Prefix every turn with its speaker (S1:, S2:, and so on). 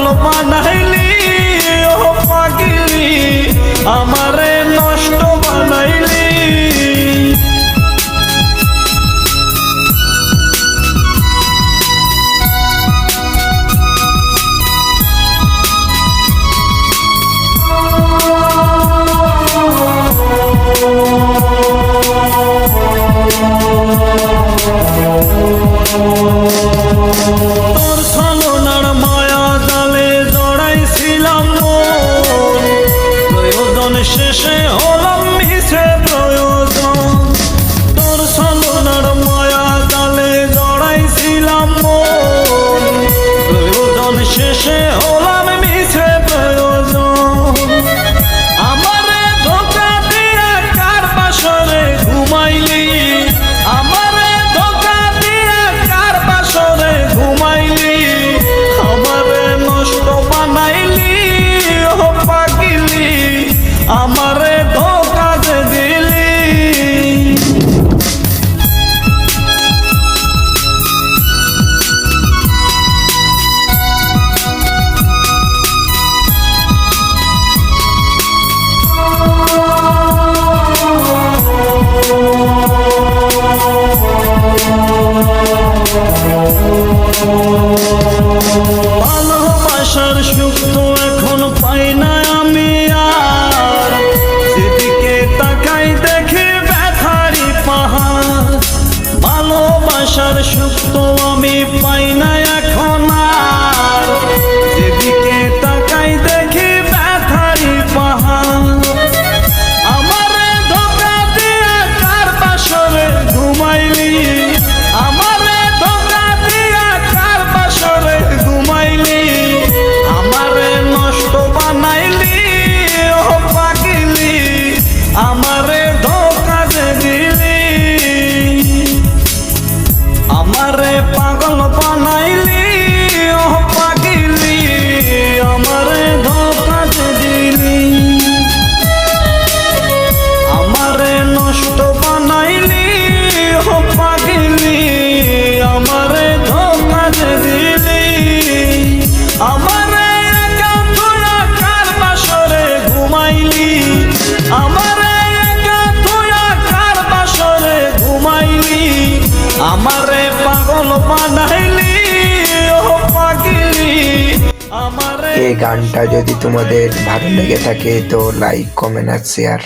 S1: পাগল বানাইলি ও পাগলি, আমারে নষ্ট বানাইলি। তোর ছলনার মায়া জালে জড়াইছিলাম মন, প্রয়োজন শেষে হলাম মিছে প্রয়োজন। তোর ছলনার মায়া জালে জড়াইছিলাম মন, প্রয়োজন শেষে হলাম মিছে প্রয়োজন। আমারে ধোঁকা দিয়া কার বাসরে ঘুমাইলি, আমারে ধোঁকা দিয়া কার বাসরে ঘুমাইলি, আমারে নষ্ট বানাইলি ও পাগলি, আমারে ধোঁকা যে দিলি। ভালোবাসার সুখ তো এখন পাই না আমি আর, যেদিকে তাকাই দেখি ব্যথারি পাহাড়। ভালোবাসার সুখ তো আমি পাই না এখন আর, যেদিকে তাকাই দেখি ব্যথারি পাহাড়। আমারে ধোঁকা দিয়া কার বাসরে ঘুমাইলি, আমারে ধোঁকা দিয়া কার বাসরে ঘুমাইলি, আমারে নষ্ট বানাইলি ও পাগলি, আমারে ধোঁকা যে দিলি। আমারে পাগল বানাইলি ও পাগলি, আমারে ধোঁকা যে দিলি। আমারে নষ্ট বানাইলি ও পাগলি, আমারে ধোঁকা যে দিলি। আমারে একা তুইয়া কার বাসরে ঘুমাইলি, আমারে একা তুইয়া কার বাসরে ঘুমাইলি, আমারে পাগল বানাইলি ও পাগলি, আমারে।
S2: এই গানটা যদি তোমাদের ভালো লেগে থাকে তো লাইক, কমেন্ট আর শেয়ার।